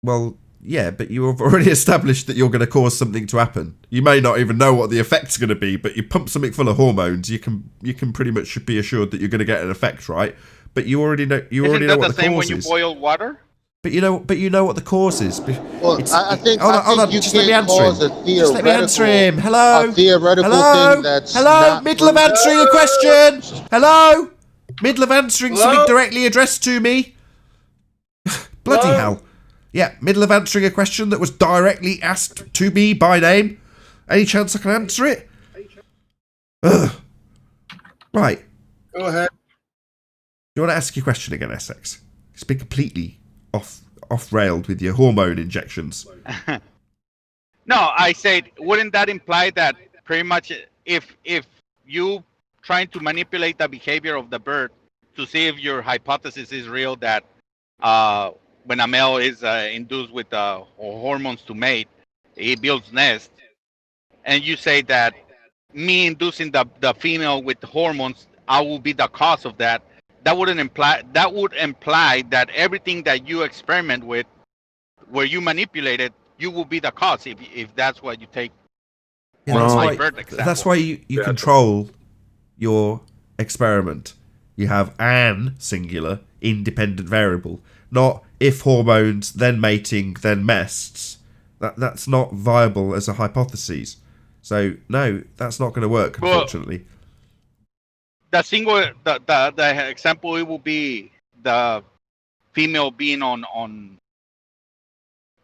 well, yeah, but you have already established that you're going to cause something to happen. You may not even know what the effect's going to be, but you pump something full of hormones, you can pretty much be assured that you're going to get an effect, right? But you already know. You already know what the cause is. Isn't that the same when you boil water? But you know what the cause is. Well, I think hold on. you Just let me can't answer cause him. a theoretical, Just let me answer him. Hello. a theoretical Hello. thing that's Hello. not Middle of answering a question. Hello. Middle of answering something directly addressed to me. Bloody hell. Yeah, middle of answering a question that was directly asked to me by name. Any chance I can answer it? Ugh. Right. Go ahead. You want to ask your question again, Essex? It's been completely off-railed with your hormone injections. No, I said, wouldn't that imply that pretty much if you trying to manipulate the behavior of the bird to see if your hypothesis is real that when a male is induced with hormones to mate, he builds nest, and you say that me inducing the female with hormones, I will be the cause of that. That would imply that everything that you experiment with, where you manipulate it, you will be the cause if that's what you take. Yeah, that's why you control your experiment. You have an singular independent variable, not if hormones, then mating, then mests. That's not viable as a hypothesis. So no, that's not going to work, unfortunately. The example, it will be the female being on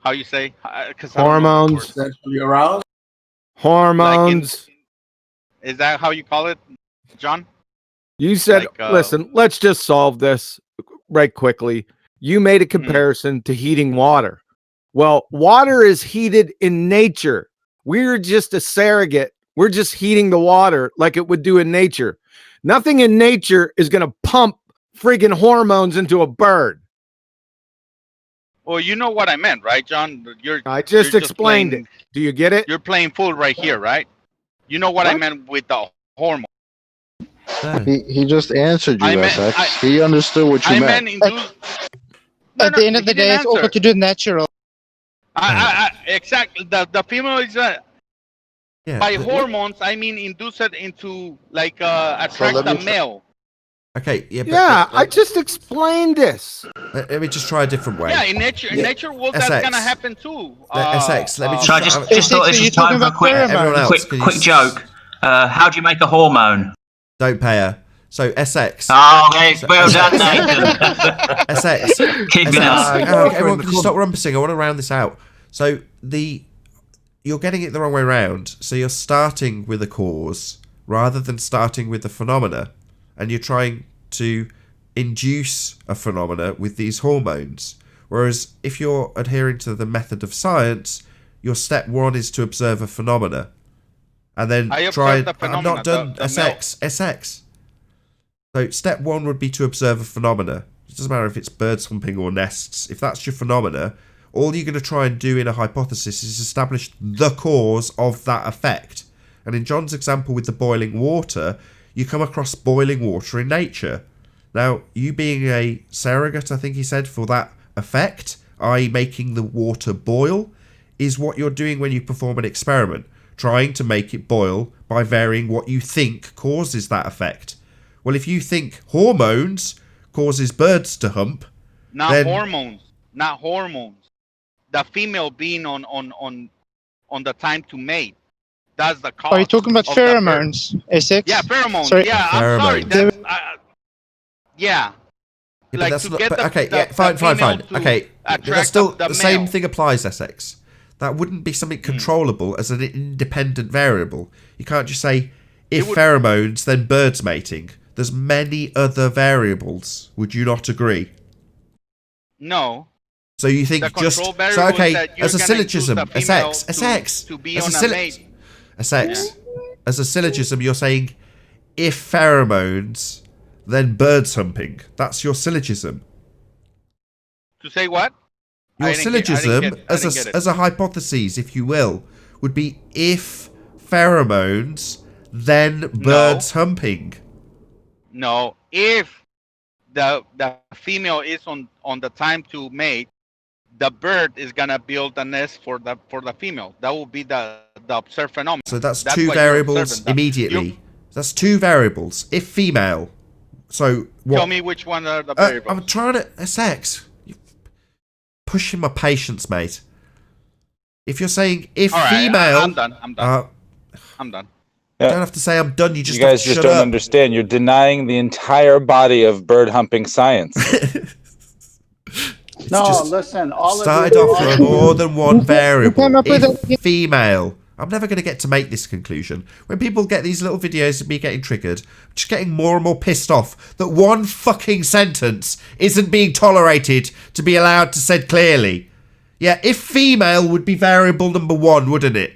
how you say hormones. Sexually aroused. Hormones. Is that how you call it, John? You said, listen, let's just solve this right quickly. You made a comparison to heating water. Well, water is heated in nature. We're just a surrogate. We're just heating the water like it would do in nature. Nothing in nature is going to pump friggin' hormones into a bird. Well, you know what I meant, right, John? I just explained it. Do you get it? You're playing fool right here, right? You know what I meant with the hormone. He just answered you, SX. He understood what you meant. At the end of the day, it's all got to do with natural. Exactly. The female is Yeah. By hormones, I mean induce it into like attract let me the male. Okay, yeah, but Yeah, I just explained this. let me just try a different way. Yeah, in nature world, that's SX. gonna happen too. SX, let me So I just thought this was time for a quick joke. How do you make a hormone? Don't pay her. So SX. Oh, okay, well done, Nathan. SX. Keep it up. Everyone, can you stop rumpusing? I want to round this out. So you're getting it the wrong way around. So you're starting with a cause rather than starting with the phenomena, and you're trying to induce a phenomena with these hormones. Whereas if you're adhering to the method of science, your step one is to observe a phenomena, and then try. I'm not done. SX. So step one would be to observe a phenomena. It doesn't matter if it's birds humping or nests. If that's your phenomena, all you're going to try and do in a hypothesis is establish the cause of that effect. And in John's example with the boiling water, you come across boiling water in nature. Now, you being a surrogate, I think he said, for that effect, i.e. making the water boil, is what you're doing when you perform an experiment, trying to make it boil by varying what you think causes that effect. Well, if you think hormones causes birds to hump, not hormones. The female being on the time to mate. That's the cause. Are you talking about pheromones, SX? Yeah, pheromones. Sorry. Yeah, I'm sorry. That's, yeah. Yeah, like but that's to not. get But, the, okay, the, yeah, fine. to Okay, but that's still the male. same thing applies. SX. That wouldn't be something controllable as an independent variable. You can't just say if pheromones, then birds mating. There's many other variables. Would you not agree? No. So you think just so okay as a syllogism, SX, to be on a mate. SX, as a syllogism, you're saying if pheromones, then birds humping. That's your syllogism. To say what? Your syllogism, as a hypothesis, if you will, would be if pheromones, then birds humping. No, if the female is on the time to mate, the bird is gonna build a nest for the female. That will be the observed phenomenon. So that's two variables immediately. That's two variables. If female, so what? Tell me which one are the variables. I'm trying to sex. You're pushing my patience, mate. If you're saying if female, I'm done. I'm done. You don't have to say I'm done. You guys just don't understand. You're denying the entire body of bird humping science. No, listen. All started off with more than one variable. If female, I'm never going to get to make this conclusion. When people get these little videos of me getting triggered, I'm just getting more and more pissed off that one fucking sentence isn't being tolerated to be allowed to said clearly. Yeah, if female would be variable number one, wouldn't it?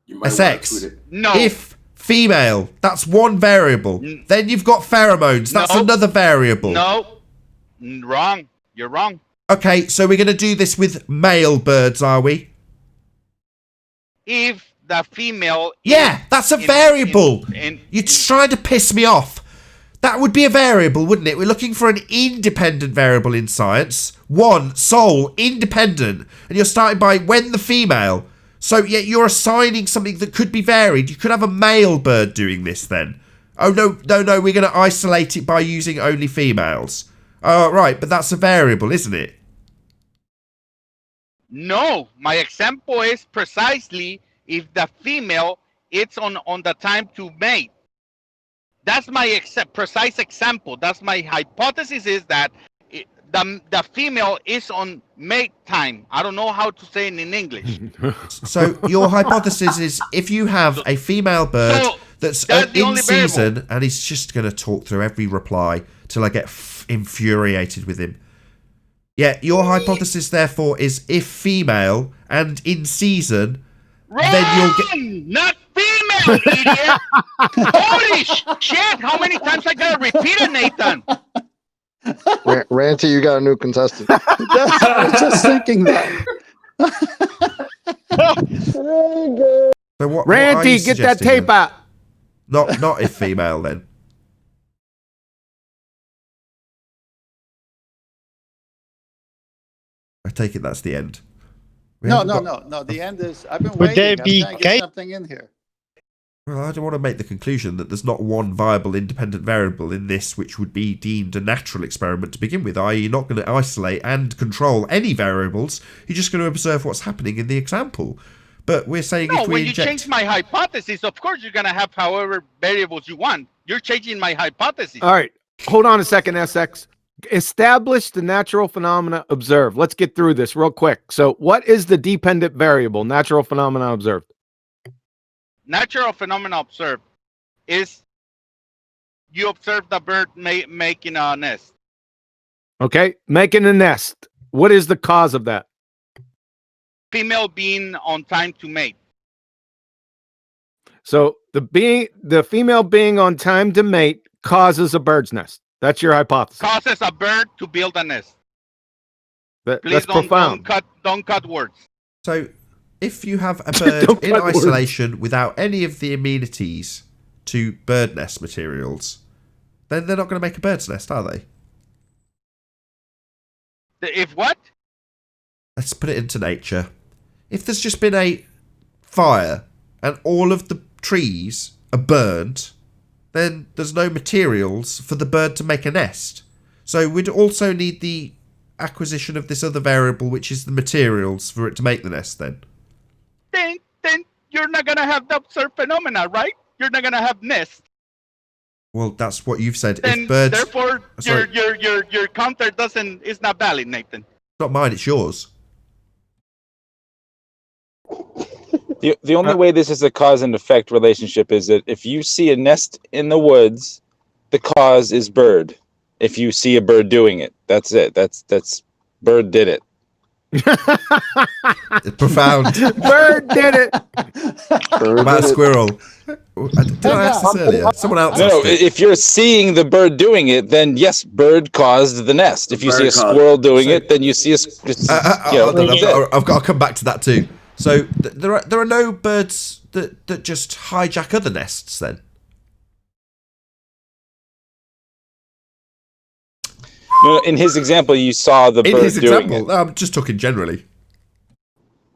SX. No. If female, that's one variable. Then you've got pheromones. That's another variable. No. Wrong. You're wrong. Okay, so we're going to do this with male birds, are we? If the female... Yeah, that's a variable. You're trying to piss me off. That would be a variable, wouldn't it? We're looking for an independent variable in science. One, sole, independent. And you're starting by when the female... So, yeah, you're assigning something that could be varied. You could have a male bird doing this then. Oh, no, we're going to isolate it by using only females. Oh, right, but that's a variable, isn't it? No, my example is precisely if the female, it's on the time to mate. That's my precise example. That's my hypothesis is that the female is on mate time. I don't know how to say it in English. So your hypothesis is if you have a female bird that's in season, and he's just going to talk through every reply till I get infuriated with him. Yeah, your hypothesis therefore is if female and in season, then you'll get... Not female, idiot! Holy shit! How many times I gotta repeat it, Nathan? Ranty, you got a new contestant. I was just thinking that. So what, Ranty, get that tape out. Not if female then. I take it that's the end. No. The end is, I've been Would they waiting. I'm be trying to get gay? something in here. Well, I don't want to make the conclusion that there's not one viable independent variable in this which would be deemed a natural experiment to begin with, i.e. you're not going to isolate and control any variables, you're just going to observe what's happening in the example. But we're saying No, if we when you inject... change my hypothesis, of course you're going to have however variables you want. You're changing my hypothesis. All right. Hold on a second, SX. Establish the natural phenomena observed. Let's get through this real quick. So what is the dependent variable, natural phenomena observed? Natural phenomena observed is you observe the bird making a nest. Okay. Making a nest. What is the cause of that? Female being on time to mate. So the female being on time to mate causes a bird's nest. That's your hypothesis. Causes a bird to build a nest. Please Please don't cut words. So, if you have a bird in isolation without any of the amenities to bird nest materials, then they're not going to make a bird's nest, are they? If what? Let's put it into nature. If there's just been a fire and all of the trees are burnt, then there's no materials for the bird to make a nest. So we'd also need the acquisition of this other variable, which is the materials for it to make the nest then. Then you're not going to have the observed phenomena, right? You're not going to have nests. Well, that's what you've said. Then, if birds... therefore, your counter is not valid, Nathan. It's not mine, it's yours. The only way this is a cause and effect relationship is that if you see a nest in the woods, the cause is bird. If you see a bird doing it, that's it. That's bird did it. Profound. Bird did it. About a squirrel. Did I ask this earlier? Someone else. No, if you're seeing the bird doing it, then yes, bird caused the nest. If you see a squirrel doing it, then you see I'll come back to that too. So there are no birds that just hijack other nests then. No, in his example, you saw the bird doing it. I'm just talking generally.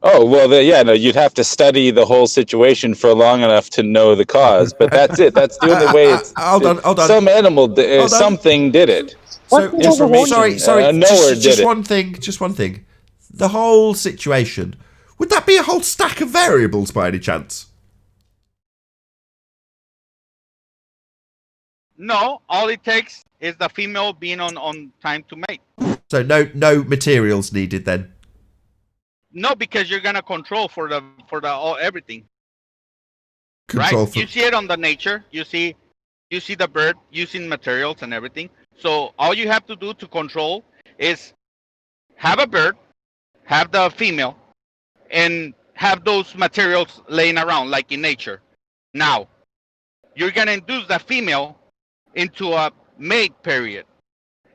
Oh, well, you'd have to study the whole situation for long enough to know the cause, but that's it. That's the only way it's... Hold on. Some animal, something did it. So, information. Sorry, Nowhere did just it. Just one thing. The whole situation, would that be a whole stack of variables by any chance? No, all it takes is the female being on time to mate. So no materials needed then? No, because you're gonna control for the everything. Control right? You see it on the nature. You see the bird using materials and everything. So all you have to do to control is have a bird, have the female, and have those materials laying around like in nature. Now, you're gonna induce the female into a mate period,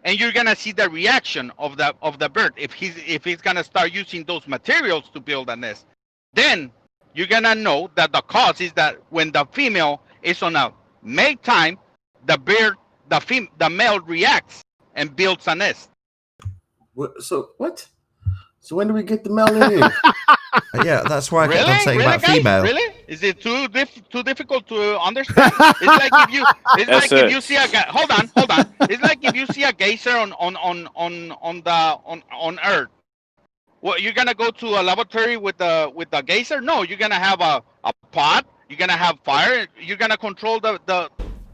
and you're gonna see the reaction of the bird if he's gonna start using those materials to build a nest. Then you're gonna know that the cause is that when the female is on a mate time, the male reacts and builds a nest. So what? So when do we get the male in here? Yeah, that's why I kept on Really? saying Really, about guys? female. Really? Is it too difficult to understand? It's like if you see a hold on. It's like if you see a geyser on Earth. What, you're gonna go to a laboratory with the geyser? No, you're gonna have a pot. You're gonna have fire. You're gonna control the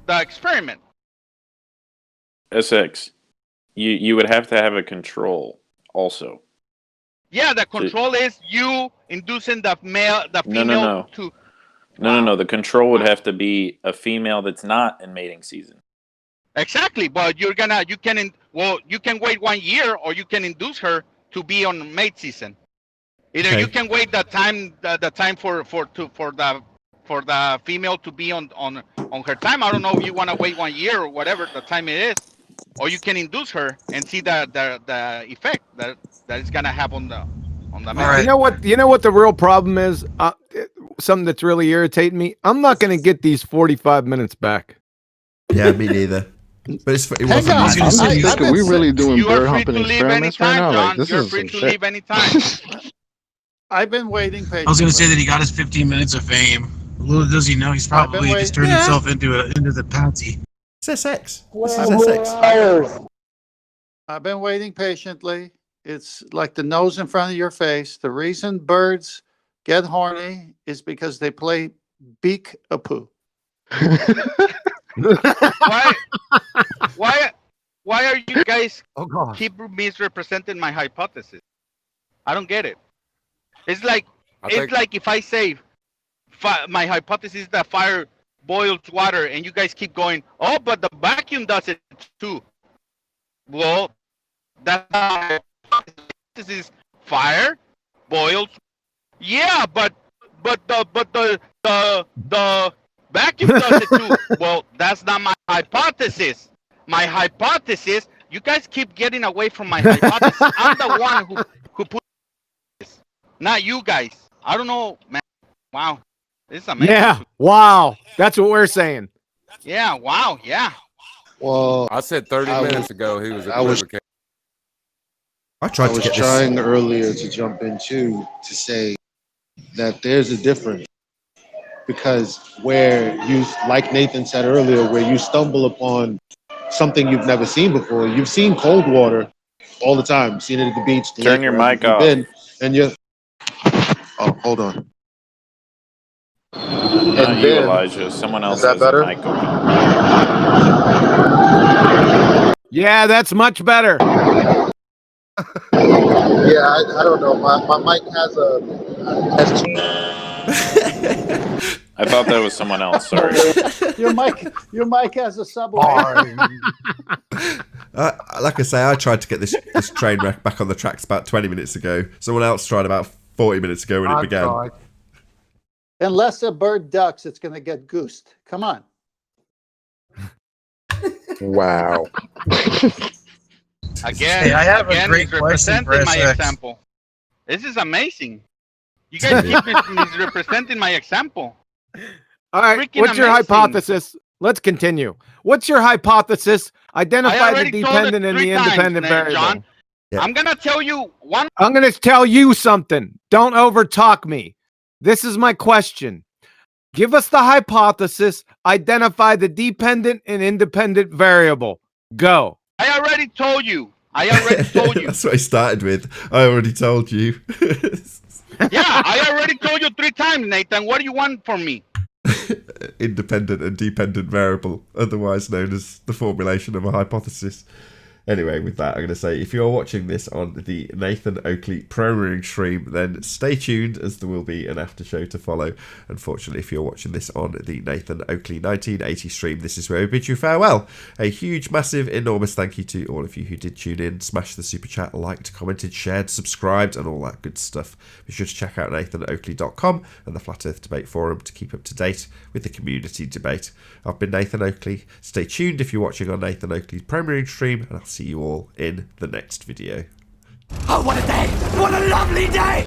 experiment. SX, you would have to have a control also. Yeah, the control is you inducing the female to. No. The control would have to be a female that's not in mating season. Exactly, but you can wait 1 year, or you can induce her to be on mate season. Either you can wait the time for the female to be on her time. I don't know if you want to wait 1 year or whatever the time it is, or you can induce her and see the effect that it's gonna have on the mate. Right. You know what the real problem is? Something that's really irritating me. I'm not going to get these 45 minutes back. Yeah, me neither. But it wasn't. I'm just thinking, are we really doing bird humping experiments right now? Like, this You're is free some to shit. leave anytime. I've been waiting patiently. I was going to say that he got his 15 minutes of fame. Little does he know, he's probably just turned himself into the patsy. It's SX. This is SX. I've been waiting patiently. It's like the nose in front of your face. The reason birds get horny is because they play beak-a-poo. Why are you guys God. keep misrepresenting my hypothesis? I don't get it. It's like if I say my hypothesis is that fire boils water, and you guys keep going, oh, but the vacuum does it too. Well, that's not my hypothesis. Is fire boils. Yeah, but the vacuum does it too. Well, that's not my hypothesis. My hypothesis. You guys keep getting away from my hypothesis. I'm the one who put this, not you guys. I don't know, man. Wow, this is amazing. Yeah, wow. That's what we're saying. Yeah, wow, yeah. Well, I said 30 minutes ago he was equivocating. I was trying earlier to jump in too to say that there's a difference, because where you, like Nathan said earlier, where you stumble upon something you've never seen before. You've seen cold water all the time. You've seen it at the beach. The Turn your mic off. And you're. Oh, hold on. Not you, Elijah. Someone else has a mic open. Yeah, that's much better. Yeah, I don't know. My mic has a. I thought that was someone else. Sorry. Your mic has a subway. Like I say, I tried to get this train wreck back on the tracks about 20 minutes ago. Someone else tried about 40 minutes ago when it began. Tried. Unless a bird ducks, it's going to get goosed. Come on. Wow. Again, Hey, I have a great he's question for representing my SX. example. This is amazing. You guys keep misrepresenting my example. All right, Freaking what's your amazing. hypothesis? Let's continue. What's your hypothesis? I Identify the already told dependent it and the 3 times, independent variable. John. Yeah. I'm gonna tell you one. I'm going to tell you something. Don't overtalk me. This is my question. Give us the hypothesis. Identify the dependent and independent variable. Go. I already told you. That's what I started with. I already told you. Yeah, I already told you 3 times, Nathan. What do you want from me? Independent and dependent variable, otherwise known as the formulation of a hypothesis. Anyway, with that, I'm going to say, if you're watching this on the Nathan Oakley programming stream, then stay tuned, as there will be an after show to follow. Unfortunately, if you're watching this on the Nathan Oakley 1980 stream, this is where we bid you farewell. A huge, massive, enormous thank you to all of you who did tune in, smashed the super chat, liked, commented, shared, subscribed, and all that good stuff. Be sure to check out nathanoakley.com and the Flat Earth Debate Forum to keep up to date with the community debate. I've been Nathan Oakley. Stay tuned if you're watching on Nathan Oakley's programming stream, and I'll see you all in the next video. Oh, what a day! What a lovely day!